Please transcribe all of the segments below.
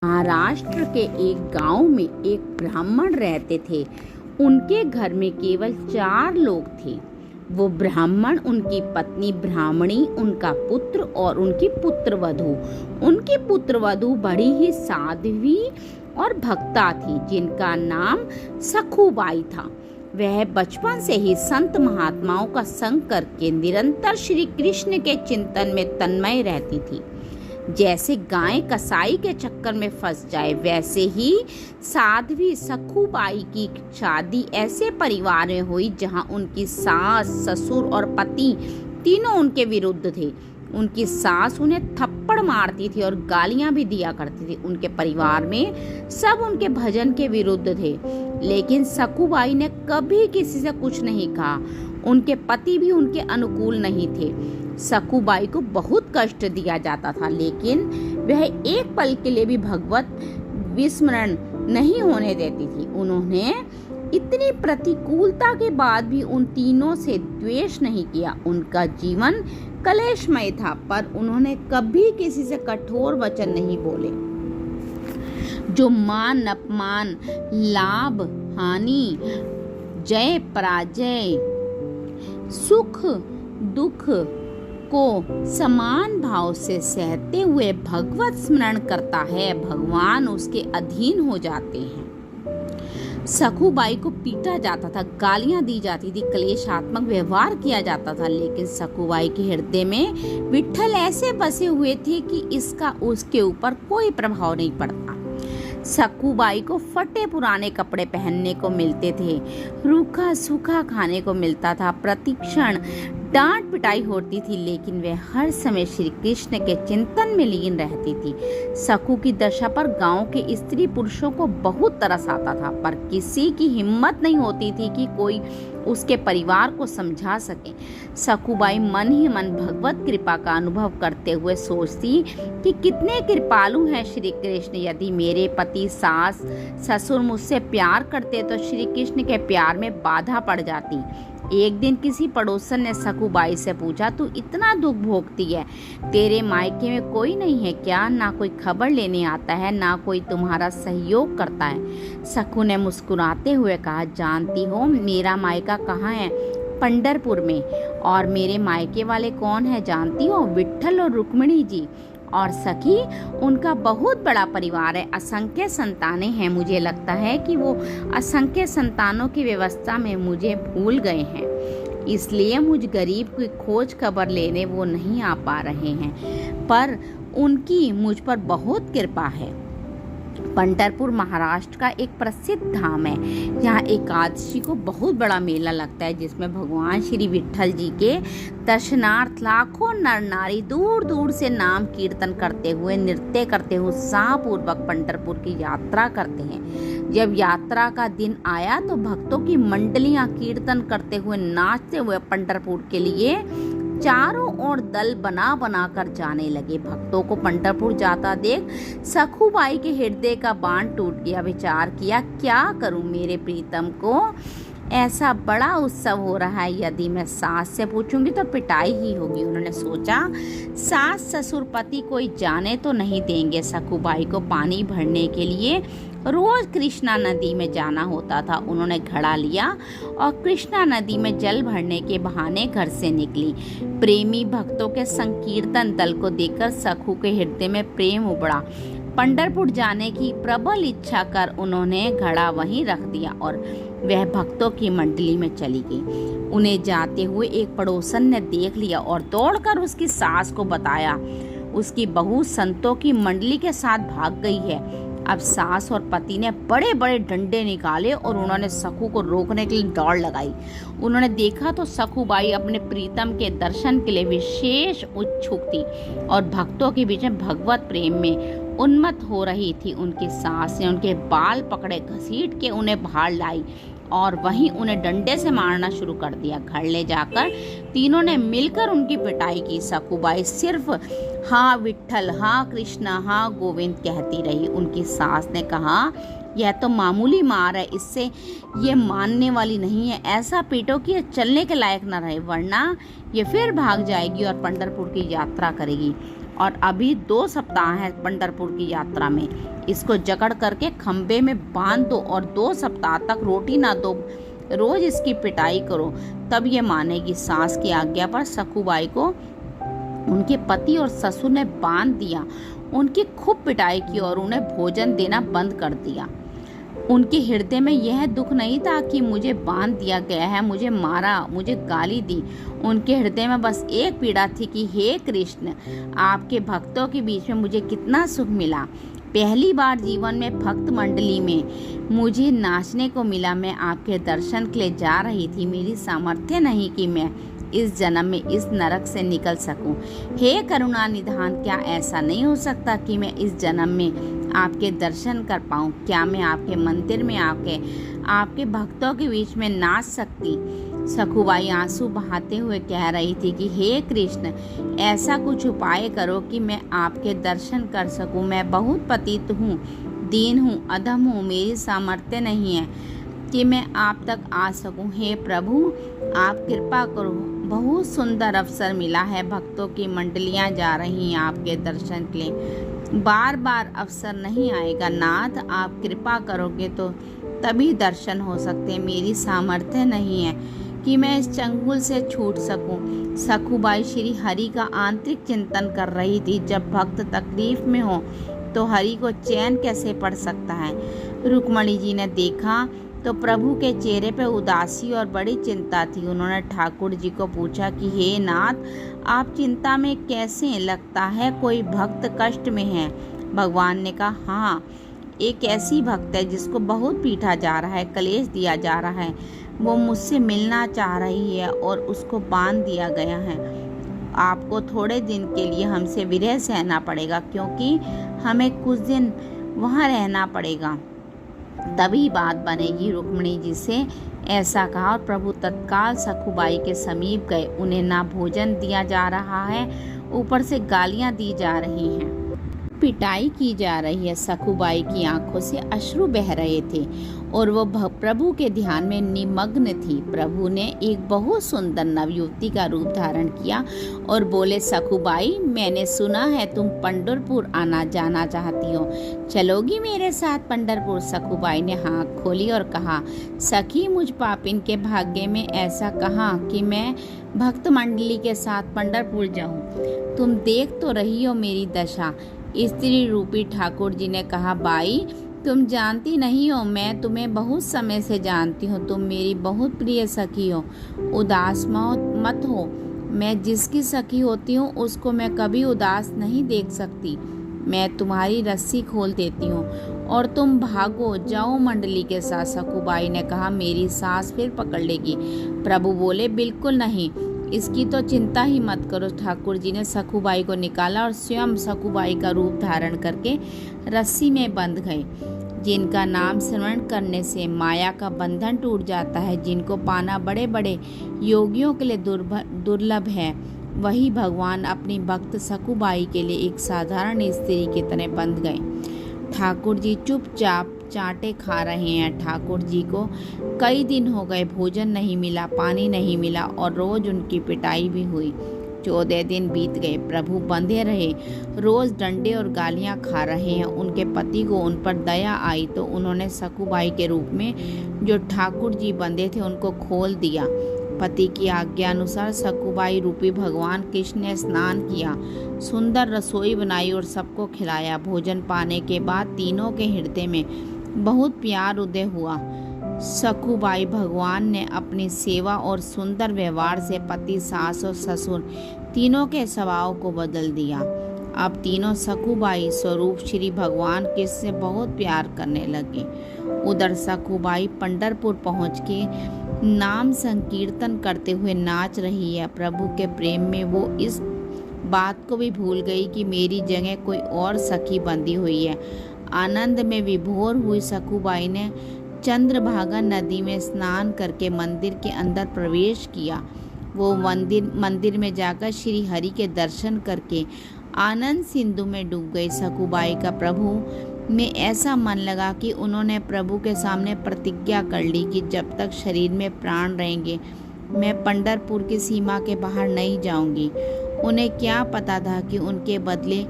महाराष्ट्र के एक गांव में एक ब्राह्मण रहते थे। उनके घर में केवल 4 लोग थे। वो ब्राह्मण, उनकी पत्नी ब्राह्मणी, उनका पुत्र और उनकी पुत्रवधू। उनकी पुत्रवधू बड़ी ही साध्वी और भक्ता थी, जिनका नाम सखुबाई था। वह बचपन से ही संत महात्माओं का संग करके निरंतर श्री कृष्ण के चिंतन में तन्मय रहती थी। जैसे गाय कसाई के चक्कर में फंस जाए, वैसे ही साध्वी सखुबाई की शादी ऐसे परिवार में हुई जहां उनकी सास, ससुर और पति तीनों उनके विरुद्ध थे। उनकी सास उन्हें थप्पड़ मारती थी और गालियां भी दिया करती थी। उनके परिवार में सब उनके भजन के विरुद्ध थे, लेकिन सखुबाई ने कभी किसी से कुछ नहीं कहा। उनके पति भी उनके अनुकूल नहीं थे। सखुबाई को बहुत कष्ट दिया जाता था, लेकिन वह एक पल के लिए भी भगवत विस्मरण नहीं होने देती थी। उन्होंने इतनी प्रतिकूलता के बाद भी उन तीनों से द्वेष नहीं किया। उनका जीवन कलेशमय था, पर उन्होंने कभी किसी से कठोर वचन नहीं बोले। जो मान अपमान, लाभ हानि, जय पराजय, सुख दुख को समान भाव से सहते हुए भगवत स्मरण करता है, भगवान उसके अधीन हो जाते हैं। सखुबाई को पीटा जाता था, गालियां दी जाती थी, क्लेशात्मक व्यवहार किया जाता था, लेकिन सखुबाई के हृदय में विट्ठल ऐसे बसे हुए थे कि इसका उसके ऊपर कोई प्रभाव नहीं पड़ता। सखुबाई को फटे पुराने कपड़े पहनने को मिलते थे, रूखा सूखा खाने को मिलता था, प्रतिक्षण डांट पिटाई होती थी, लेकिन वह हर समय श्री कृष्ण के चिंतन में लीन रहती थी। सखु की दशा पर गांव के स्त्री पुरुषों को बहुत तरस आता था, पर किसी की हिम्मत नहीं होती थी कि कोई उसके परिवार को समझा सके। सखुबाई मन ही मन भगवत कृपा का अनुभव करते हुए सोचती कि कितने कृपालु हैं श्री कृष्ण। यदि मेरे पति, सास, ससुर मुझसे प्यार करते तो श्री कृष्ण के प्यार में बाधा पड़ जाती। एक दिन किसी पड़ोसन ने सखुबाई से पूछा, तू इतना दुख भोगती है, तेरे मायके में कोई नहीं है क्या? ना कोई खबर लेने आता है, ना कोई तुम्हारा सहयोग करता है? सखु ने मुस्कुराते हुए कहा, जानती हो मेरा मायका कहाँ है? पंढरपुर में। और मेरे मायके वाले कौन है जानती हो? विट्ठल और रुक्मिणी जी। और सखी, उनका बहुत बड़ा परिवार है, असंख्य संतानें हैं। मुझे लगता है कि वो असंख्य संतानों की व्यवस्था में मुझे भूल गए हैं, इसलिए मुझ गरीब की खोज खबर लेने वो नहीं आ पा रहे हैं, पर उनकी मुझ पर बहुत कृपा है। पंढरपुर महाराष्ट्र का एक प्रसिद्ध धाम है। यहाँ एकादशी को बहुत बड़ा मेला लगता है, जिसमें भगवान श्री विट्ठल जी के दर्शनार्थ लाखों नर नारी दूर दूर से नाम कीर्तन करते हुए, नृत्य करते हुए उत्साहपूर्वक पंढरपुर की यात्रा करते हैं। जब यात्रा का दिन आया तो भक्तों की मंडलियां कीर्तन करते हुए, नाचते हुए पंढरपुर के लिए चारों ओर दल बना बना कर जाने लगे। भक्तों को पंढरपुर जाता देख सखुबाई के हृदय का बांध टूट गया। विचार किया, क्या करूं मेरे प्रीतम को ऐसा बड़ा उत्सव हो रहा है, यदि मैं सास से पूछूंगी तो पिटाई ही होगी। उन्होंने सोचा, सास ससुर पति कोई जाने तो नहीं देंगे। सखुबाई को पानी भरने के लिए रोज कृष्णा नदी में जाना होता था। उन्होंने घड़ा लिया और कृष्णा नदी में जल भरने के बहाने घर से निकली। प्रेमी भक्तों के संकीर्तन दल को देखकर सखु के हृदय में प्रेम उबड़ा। पंढरपुर जाने की प्रबल इच्छा कर उन्होंने घड़ा वहीं रख दिया और वह भक्तों की मंडली में चली गई। उन्हें जाते हुए एक पड़ोसन ने देख लिया और दौड़कर उसकी सास को बताया। उसकी बहू संतों की मंडली के साथ भाग गई है। अब सास और पति ने बड़े बड़े डंडे निकाले और उन्होंने सखु को रोकने के लिए दौड़ लगाई। उन्होंने देखा तो सखुबाई अपने प्रीतम के दर्शन के लिए विशेष उत्सुक थी और भक्तों के बीच में भगवत प्रेम में उन्मत्त हो रही थी। उनकी सास ने उनके बाल पकड़े, घसीट के उन्हें बाहर लाई और वहीं उन्हें डंडे से मारना शुरू कर दिया। घर ले जाकर तीनों ने मिलकर उनकी पिटाई की। सखुबाई सिर्फ हाँ विट्ठल, हाँ कृष्णा, हाँ गोविंद कहती रही। उनकी सास ने कहा, यह तो मामूली मार है, इससे ये मानने वाली नहीं है। ऐसा पीटो कि ये चलने के लायक न रहे, वरना ये फिर भाग जाएगी और पंढरपुर की यात्रा करेगी। और अभी 2 सप्ताह है पंढरपुर की यात्रा में। इसको जकड़ करके खंबे में बांध दो और 2 सप्ताह तक रोटी ना दो, रोज इसकी पिटाई करो, तब ये मानेगी। सास की आज्ञा पर सखुबाई को उनके पति और ससुर ने बांध दिया। उनकी खूब पिटाई की और उन्हें भोजन देना बंद कर दिया। उनके हृदय में यह दुख नहीं था कि मुझे बांध दिया गया है, मुझे मारा, मुझे गाली दी। उनके हृदय में बस एक पीड़ा थी कि हे कृष्ण, आपके भक्तों के बीच में मुझे कितना सुख मिला। पहली बार जीवन में भक्त मंडली में मुझे नाचने को मिला। मैं आपके दर्शन के लिए जा रही थी। मेरी सामर्थ्य नहीं कि मैं इस जन्म में इस नरक से निकल सकूं। हे करुणा निधान, क्या ऐसा नहीं हो सकता कि मैं इस जन्म में आपके दर्शन कर पाऊं? क्या मैं आपके मंदिर में आपके भक्तों के बीच में नाच सकती? सखुबाई आंसू बहाते हुए कह रही थी कि हे कृष्ण, ऐसा कुछ उपाय करो कि मैं आपके दर्शन कर सकूं। मैं बहुत पतित हूँ, दीन हूँ, अधम हूँ। मेरी सामर्थ्य नहीं है कि मैं आप तक आ सकूं। हे प्रभु, आप कृपा करो। बहुत सुंदर अवसर मिला है। भक्तों की मंडलियां जा रही हैं आपके दर्शन के लिए। बार बार अवसर नहीं आएगा। नाथ, आप कृपा करोगे तो तभी दर्शन हो सकते हैं। मेरी सामर्थ्य नहीं है कि मैं इस चंगुल से छूट सकूं। सखुबाई श्री हरि का आंतरिक चिंतन कर रही थी। जब भक्त तकलीफ में हो तो हरि को चैन कैसे पड़ सकता है? रुक्मणी जी ने देखा तो प्रभु के चेहरे पर उदासी और बड़ी चिंता थी। उन्होंने ठाकुर जी को पूछा कि हे नाथ, आप चिंता में कैसे? लगता है कोई भक्त कष्ट में है। भगवान ने कहा, हाँ, एक ऐसी भक्त है जिसको बहुत पीटा जा रहा है, कलेश दिया जा रहा है। वो मुझसे मिलना चाह रही है और उसको बांध दिया गया है। आपको थोड़े दिन के लिए हमसे विरह सहना पड़ेगा, क्योंकि हमें कुछ दिन वहाँ रहना पड़ेगा, तभी बात बनेगी। रुक्मिणी जी से ऐसा कहा और प्रभु तत्काल सखुबाई के समीप गए। उन्हें ना भोजन दिया जा रहा है, ऊपर से गालियां दी जा रही हैं, पिटाई की जा रही है। सखुबाई की आंखों से अश्रु बह रहे थे और वो प्रभु के ध्यान में निमग्न थी। प्रभु ने एक बहुत सुंदर नवयुवती का रूप धारण किया और बोले, सखुबाई, मैंने सुना है तुम पंढरपुर आना जाना चाहती हो, चलोगी मेरे साथ पंढरपुर? सखुबाई ने आँख खोली और कहा, सखी, मुझ पापिन के भाग्य में ऐसा कहाँ कि मैं भक्त मंडली के साथ पंढरपुर जाऊं। तुम देख तो रही हो मेरी दशा। स्त्री रूपी ठाकुर जी ने कहा, बाई, तुम जानती नहीं हो, मैं तुम्हें बहुत समय से जानती हूँ। तुम मेरी बहुत प्रिय सखी हो। उदास मत हो। मैं जिसकी सखी होती हूँ उसको मैं कभी उदास नहीं देख सकती। मैं तुम्हारी रस्सी खोल देती हूँ और तुम भागो, जाओ मंडली के साथ। सखुबाई ने कहा, मेरी सांस फिर पकड़ लेगी। प्रभु बोले, बिल्कुल नहीं, इसकी तो चिंता ही मत करो। ठाकुर जी ने सखुबाई को निकाला और स्वयं सखुबाई का रूप धारण करके रस्सी में बंध गए। जिनका नाम स्मरण करने से माया का बंधन टूट जाता है, जिनको पाना बड़े बड़े योगियों के लिए दुर्लभ है, वही भगवान अपनी भक्त सखुबाई के लिए एक साधारण स्त्री की तरह बंध गए। ठाकुर जी चुपचाप चाटे खा रहे हैं। ठाकुर जी को कई दिन हो गए, भोजन नहीं मिला, पानी नहीं मिला और रोज उनकी पिटाई भी हुई। 14 दिन बीत गए। प्रभु बंधे रहे, रोज डंडे और गालियां खा रहे हैं। उनके पति को उन पर दया आई तो उन्होंने सखुबाई के रूप में जो ठाकुर जी बंधे थे उनको खोल दिया। पति की आज्ञा अनुसार सखुबाई रूपी भगवान कृष्ण ने स्नान किया, सुंदर रसोई बनाई और सबको खिलाया। भोजन पाने के बाद तीनों के हृदय में बहुत प्यार उदय हुआ। सखुबाई भगवान ने अपनी सेवा और सुंदर व्यवहार से पति, सास और ससुर तीनों के स्वभाव को बदल दिया। अब तीनों सखुबाई स्वरूप श्री भगवान कृष्ण से बहुत प्यार करने लगे। उधर सखुबाई पंढरपुर पहुँच के नाम संकीर्तन करते हुए नाच रही है। प्रभु के प्रेम में वो इस बात को भी भूल गई कि मेरी जगह कोई और सखी बंधी हुई है। आनंद में विभोर हुई सखुबाई ने चंद्रभागा नदी में स्नान करके मंदिर के अंदर प्रवेश किया। वो मंदिर में जाकर श्री हरि के दर्शन करके आनंद सिंधु में डूब गई। सखुबाई का प्रभु में ऐसा मन लगा कि उन्होंने प्रभु के सामने प्रतिज्ञा कर ली कि जब तक शरीर में प्राण रहेंगे मैं पंढरपुर की सीमा के बाहर नहीं जाऊंगी उन्हें क्या पता था कि उनके बदले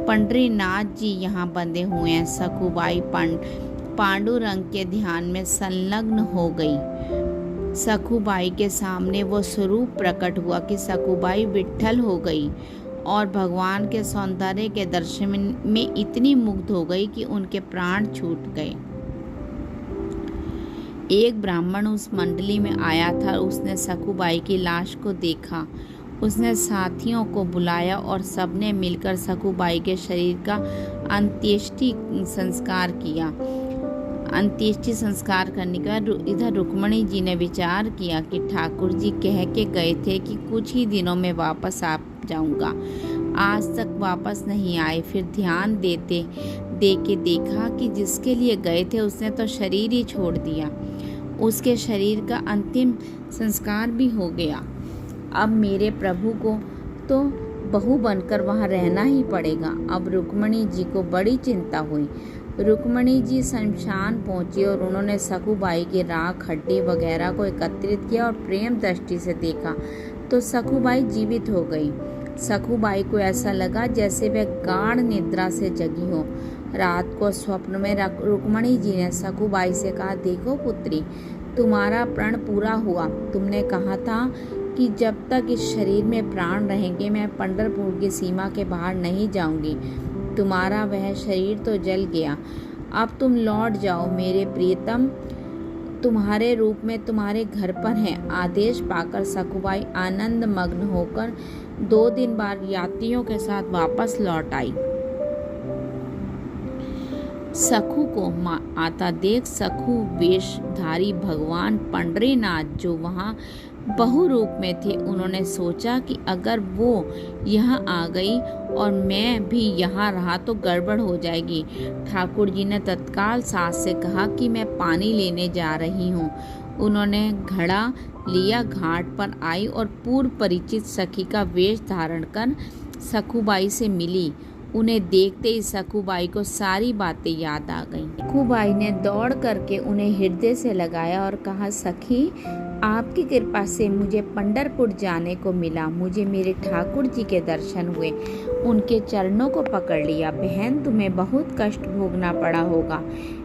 पंडरीनाथ जी यहाँ बंधे हुए हैं। सखुबाई पांडुरंग के ध्यान में संलग्न हो गई। सखुबाई के सामने वो स्वरूप प्रकट हुआ कि सखुबाई विट्ठल हो गई और भगवान के सौंदर्य के दर्शन में इतनी मुग्ध हो गई कि उनके प्राण छूट गए। एक ब्राह्मण उस मंडली में आया था। उसने सखुबाई की लाश को देखा। उसने साथियों को बुलाया और सबने मिलकर सखुबाई के शरीर का अंत्येष्टि संस्कार किया। अंत्येष्टि संस्कार करने के बाद इधर रुक्मणी जी ने विचार किया कि ठाकुर जी कह के गए थे कि कुछ ही दिनों में वापस आ जाऊंगा, आज तक वापस नहीं आए। फिर ध्यान दे के देखा कि जिसके लिए गए थे उसने तो शरीर ही छोड़ दिया। उसके शरीर का अंतिम संस्कार भी हो गया। अब मेरे प्रभु को तो बहू बनकर वहाँ रहना ही पड़ेगा। अब रुक्मणी जी को बड़ी चिंता हुई। रुक्मणी जी शमशान पहुंची और उन्होंने सखुबाई के राख हड्डी वगैरह को एकत्रित किया और प्रेम दृष्टि से देखा तो सखुबाई जीवित हो गई। सखुबाई को ऐसा लगा जैसे वह गाढ़ निद्रा से जगी हो। रात को स्वप्न में रुक्मणी जी ने सखुबाई से कहा, देखो पुत्री, तुम्हारा प्रण पूरा हुआ। तुमने कहा था कि जब तक इस शरीर में प्राण रहेंगे मैं पंढरपुर की सीमा के बाहर नहीं जाऊंगी। तुम्हारा वह शरीर तो जल गया, अब तुम लौट जाओ। मेरे प्रियतम तुम्हारे रूप में तुम्हारे घर पर है। आदेश पाकर सखुबाई आनंद मग्न होकर 2 दिन बाद यात्रियों के साथ वापस लौट आई। सखु को आता देख सखु वेशधारी भगवान पंडरीनाथ जो वहाँ बहु रूप में थे, उन्होंने सोचा कि अगर वो यहाँ आ गई और मैं भी यहाँ रहा तो गड़बड़ हो जाएगी। ठाकुर जी ने तत्काल सास से कहा कि मैं पानी लेने जा रही हूँ। उन्होंने घड़ा लिया, घाट पर आई और पूर्व परिचित सखी का वेश धारण कर सखुबाई से मिली। उन्हें देखते ही सखुबाई को सारी बातें याद आ गईं। सखुबाई ने दौड़ करके उन्हें हृदय से लगाया और कहा, सखी, आपकी कृपा से मुझे पंढरपुर जाने को मिला। मुझे मेरे ठाकुर जी के दर्शन हुए। उनके चरणों को पकड़ लिया। बहन, तुम्हें बहुत कष्ट भोगना पड़ा होगा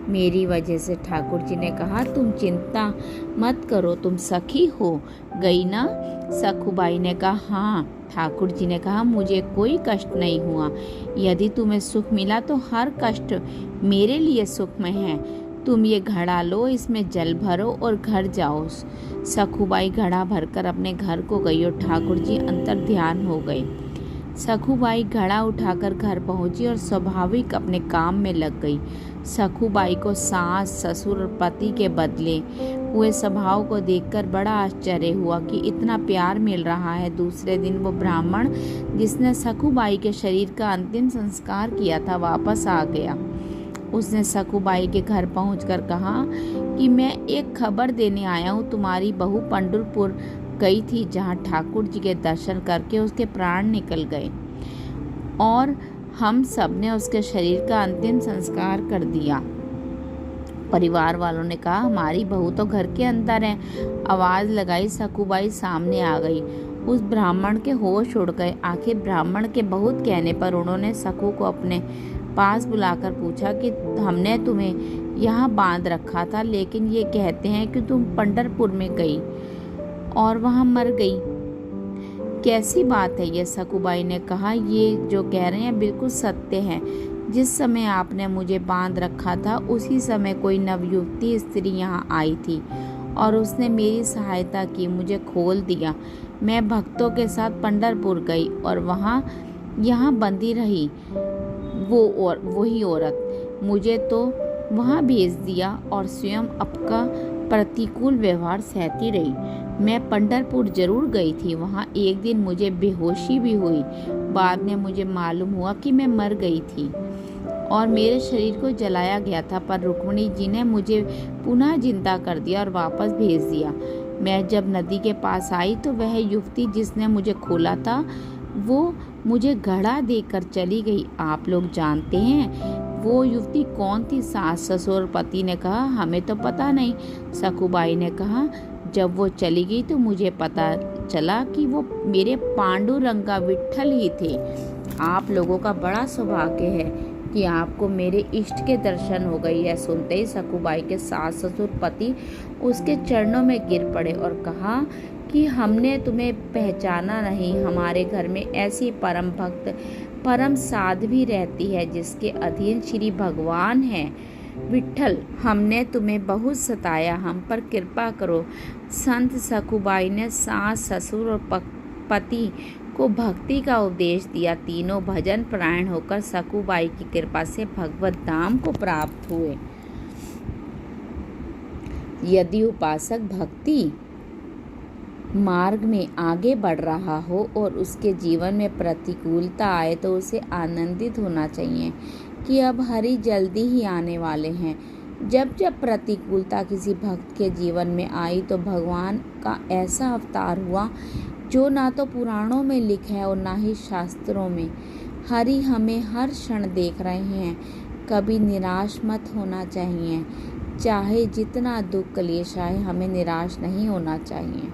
मेरी वजह से। ठाकुर जी ने कहा, तुम चिंता मत करो, तुम सखी हो गई ना? सखुबाई ने कहा, हाँ। ठाकुर जी ने कहा, मुझे कोई कष्ट नहीं हुआ। यदि तुम्हें सुख मिला तो हर कष्ट मेरे लिए सुखमय है। तुम ये घड़ा लो, इसमें जल भरो और घर जाओ। सखुबाई घड़ा भरकर अपने घर को गई और ठाकुर जी अंतर ध्यान हो गए। सखुबाई घड़ा उठाकर घर पहुंची और स्वाभाविक अपने काम में लग गई। सखुबाई को सास, ससुर और पति के बदले हुए स्वभाव को देखकर बड़ा आश्चर्य हुआ कि इतना प्यार मिल रहा है। दूसरे दिन वो ब्राह्मण जिसने सखुबाई के शरीर का अंतिम संस्कार किया था वापस आ गया। उसने सखुबाई के घर पहुंचकर कहा कि मैं एक खबर देने आया हूँ। तुम्हारी बहू पंढरपुर गई थी, जहाँ ठाकुर जी के दर्शन करके उसके प्राण निकल गए और हम सब ने उसके शरीर का अंतिम संस्कार कर दिया। परिवार वालों ने कहा, हमारी बहू तो घर के अंदर है। आवाज़ लगाई, सखुबाई सामने आ गई। उस ब्राह्मण के होश उड़ गए। आखिर ब्राह्मण के बहुत कहने पर उन्होंने सखु को अपने पास बुलाकर पूछा कि हमने तुम्हें यहाँ बांध रखा था, लेकिन ये कहते हैं कि तुम पंढरपुर में गई और वहाँ मर गई। कैसी बात है ये? सखुबाई ने कहा, ये जो कह रहे हैं बिल्कुल सत्य है। जिस समय आपने मुझे बांध रखा था उसी समय कोई नवयुवती स्त्री यहाँ आई थी और उसने मेरी सहायता की, मुझे खोल दिया। मैं भक्तों के साथ पंढरपुर गई और यहाँ बंदी रही। वही औरत मुझे तो वहाँ भेज दिया और स्वयं आपका प्रतिकूल व्यवहार सहती रही। मैं पंढरपुर जरूर गई थी। वहाँ एक दिन मुझे बेहोशी भी हुई। बाद में मुझे मालूम हुआ कि मैं मर गई थी और मेरे शरीर को जलाया गया था, पर रुक्मिणी जी ने मुझे पुनः जिंदा कर दिया और वापस भेज दिया। मैं जब नदी के पास आई तो वह युवती जिसने मुझे खोला था वो मुझे घड़ा देकर चली गई। आप लोग जानते हैं वो युवती कौन थी? सास, ससुर, पति ने कहा, हमें तो पता नहीं। सखुबाई ने कहा, जब वो चली गई तो मुझे पता चला कि वो मेरे पांडुरंग का विट्ठल ही थे। आप लोगों का बड़ा सौभाग्य है कि आपको मेरे इष्ट के दर्शन हो गए। यह सुनते ही सखुबाई के सास ससुर पति उसके चरणों में गिर पड़े और कहा कि हमने तुम्हें पहचाना नहीं। हमारे घर में ऐसी परम भक्त परम साध्वी रहती है जिसके अधीन श्री भगवान हैं। विट्ठल, हमने तुम्हें बहुत सताया, हम पर कृपा करो। संत सखुबाई ने सास ससुर और पति को भक्ति का उपदेश दिया। तीनों भजन परायण होकर सखुबाई की कृपा से भगवत धाम को प्राप्त हुए। यदि उपासक भक्ति मार्ग में आगे बढ़ रहा हो और उसके जीवन में प्रतिकूलता आए तो उसे आनंदित होना चाहिए कि अब हरि जल्दी ही आने वाले हैं। जब जब प्रतिकूलता किसी भक्त के जीवन में आई तो भगवान का ऐसा अवतार हुआ जो ना तो पुराणों में लिखा है और ना ही शास्त्रों में। हरि हमें हर क्षण देख रहे हैं। कभी निराश मत होना चाहिए। चाहे जितना दुख क्लेश आए, हमें निराश नहीं होना चाहिए।